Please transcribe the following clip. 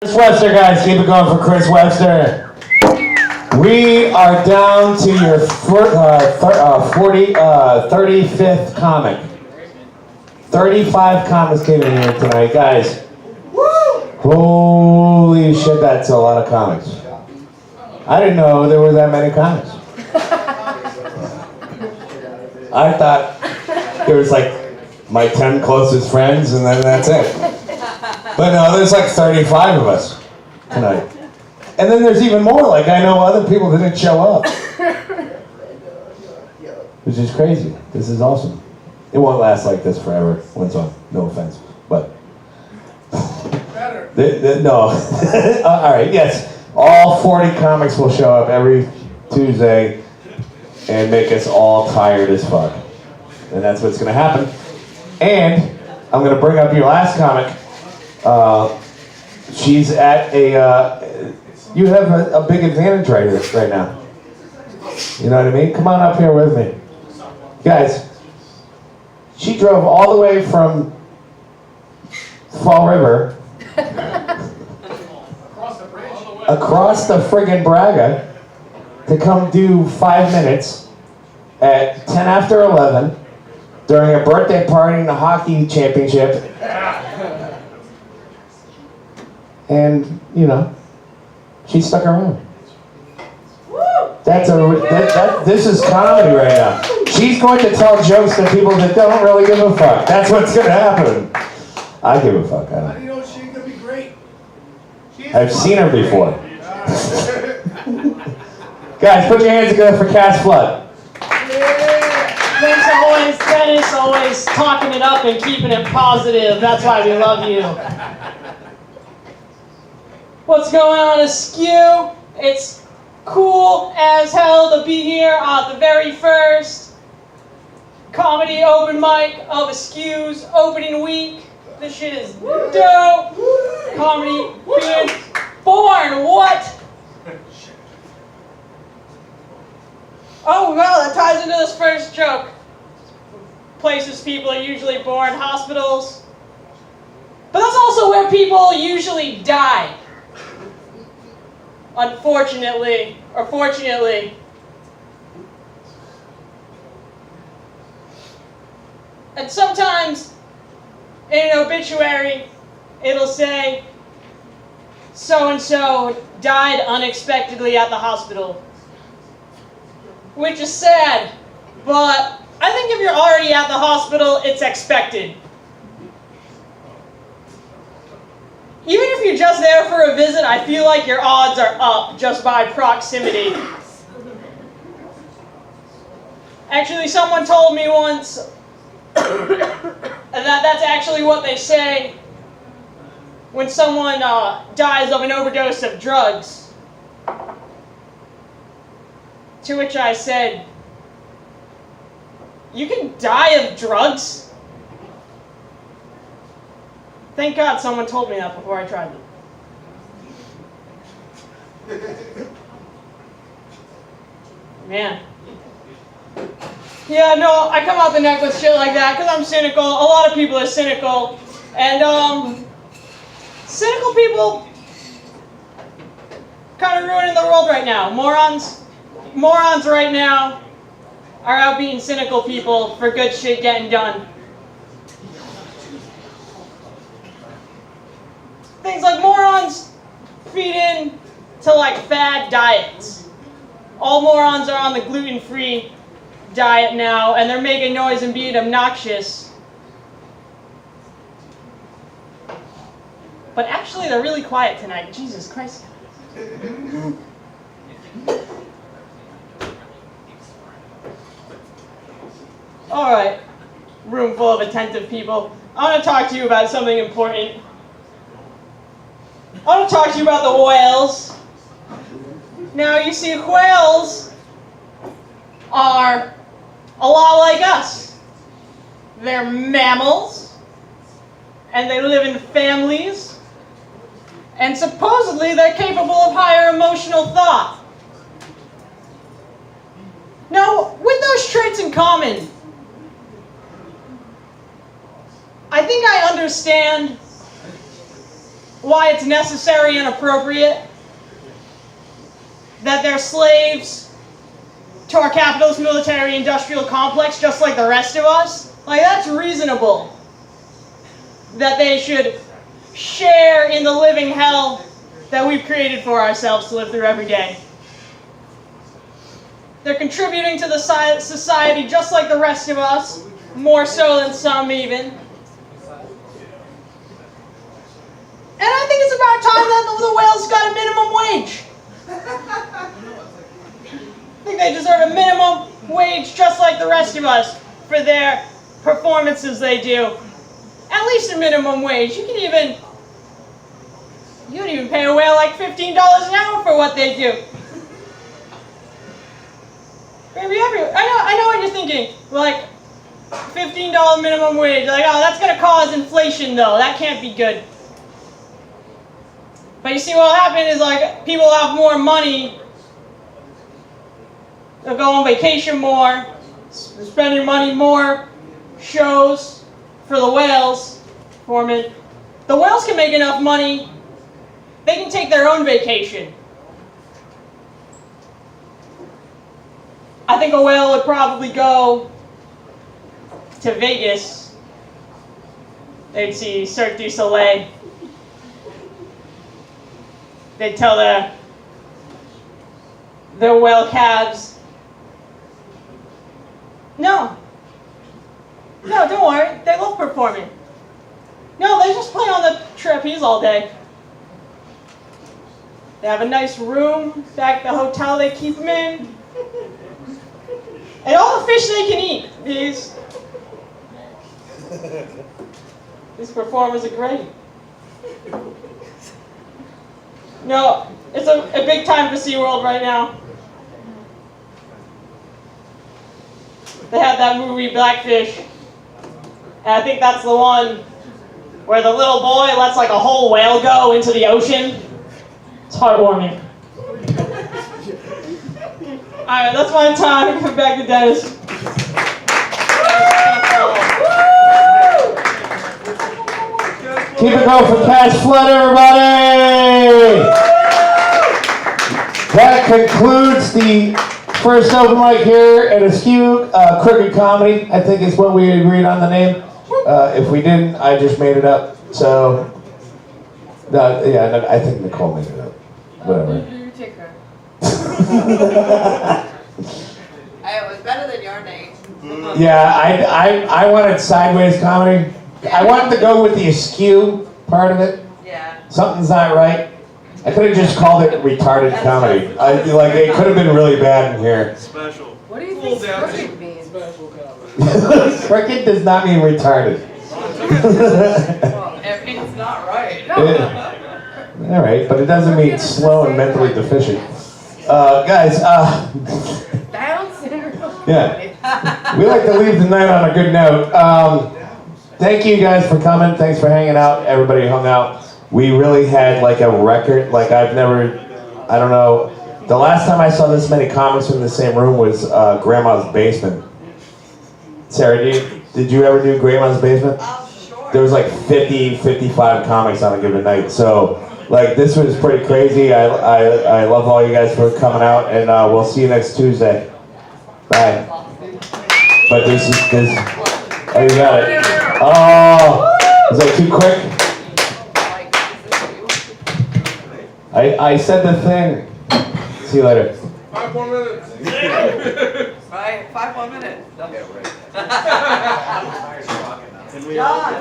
Chris Webster, guys, keep it going for Chris Webster. We are down to your 35th comic. 35 comics came in here tonight, guys. Holy shit, that's a lot of comics. I didn't know there were that many comics. I thought there was like my 10 closest friends and then that's it. But no, there's like 35 of us tonight. And then there's even more, like I know other people didn't show up. Which is crazy. This is awesome. It won't last like this forever. Once on, no offense. But, no. Alright, yes. All 40 comics will show up every Tuesday and make us all tired as fuck. And that's what's going to happen. And I'm going to bring up your last comic. She's at a, you have a big advantage right now. You know what I mean? Come on up here with me. Guys, she drove all the way from Fall River across the friggin' Braga to come do 5 minutes at 10 after 11 during a birthday party in the hockey championship. And, you know, she stuck around. This is comedy right now. She's going to tell jokes to people that don't really give a fuck. That's what's going to happen. I give a fuck. How do you know she's going to be great? I've seen her before. Guys, put your hands together for Cass Flood. Thanks always, Dennis, always talking it up and keeping it positive. That's why we love you. What's going on, Askew? It's cool as hell to be here on the very first comedy open mic of Askew's opening week. This shit is dope. Comedy being born. What? Oh, well, that ties into this first joke. Places people are usually born, hospitals. But that's also where people usually die. Unfortunately, or fortunately. And sometimes, in an obituary, it'll say, so-and-so died unexpectedly at the hospital. Which is sad, but I think if you're already at the hospital, it's expected. Even if you're just there for a visit, I feel like your odds are up just by proximity. Actually, someone told me once that that's actually what they say when someone dies of an overdose of drugs. To which I said, "You can die of drugs?" Thank God someone told me that before I tried it. Man. Yeah, no, I come out the neck with shit like that because I'm cynical. A lot of people are cynical. And, cynical people kind of ruining the world right now. Morons right now are out beating cynical people for good shit getting done. Things like morons feed in to like fad diets. All morons are on the gluten-free diet now, and they're making noise and being obnoxious. But actually, they're really quiet tonight. Jesus Christ. All right, room full of attentive people. I want to talk to you about something important. I want to talk to you about the whales. Now, you see, whales are a lot like us. They're mammals, and they live in families, and supposedly they're capable of higher emotional thought. Now, with those traits in common, I think I understand why it's necessary and appropriate that they're slaves to our capitalist military-industrial complex just like the rest of us. Like, that's reasonable. That they should share in the living hell that we've created for ourselves to live through every day. They're contributing to the society just like the rest of us, more so than some even. And I think it's about time that the whales got a minimum wage. I think they deserve a minimum wage just like the rest of us for their performances they do. At least a minimum wage. You can even pay a whale like $15 an hour for what they do. Maybe I know what you're thinking. Like, $15 minimum wage. Like, oh, that's gonna cause inflation though. That can't be good. But you see, what'll happen is, like, people have more money. They'll go on vacation more, spend your money more, shows for the whales. Foreman. The whales can make enough money, they can take their own vacation. I think a whale would probably go to Vegas. They'd see Cirque du Soleil. They'd tell their whale calves, no, don't worry, they love performing. No, they just play on the trapeze all day. They have a nice room back at the hotel they keep them in. And all the fish they can eat. These performers are great. No, it's a big time for SeaWorld right now. They had that movie Blackfish. And I think that's the one where the little boy lets like a whole whale go into the ocean. It's heartwarming. Alright, that's my time. Come back to Dennis. Keep it going for Cash Flood, everybody! That concludes the first open mic here at Askew. Crooked Comedy, I think is what we agreed on the name. If we didn't, I just made it up. So, I think Nicole made it up. Whatever. You take her. It was better than your name. Yeah, I wanted sideways comedy. I wanted to go with the askew part of it. Yeah. Something's not right. I could have just called it retarded comedy. It could have been really bad in here. Special. What do you think crooked means? Special comedy. Crooked does not mean retarded. Well, it's not right. All right, but it doesn't mean slow and mentally deficient. Guys, Down syndrome. yeah, we like to leave the night on a good note. Thank you guys for coming. Thanks for hanging out. Everybody who hung out. We really had like a record. Like I don't know. The last time I saw this many comics in the same room was Grandma's Basement. Sarah, did you ever do Grandma's Basement? Sure. There was like 50, 55 comics on a given night. So like this was pretty crazy. I love all you guys for coming out, and we'll see you next Tuesday. Bye. But this. Oh, you got it. Oh, is that too quick? I said the thing. See you later. 5 more minutes. Right, 5 more minutes. Okay, right. Can we John.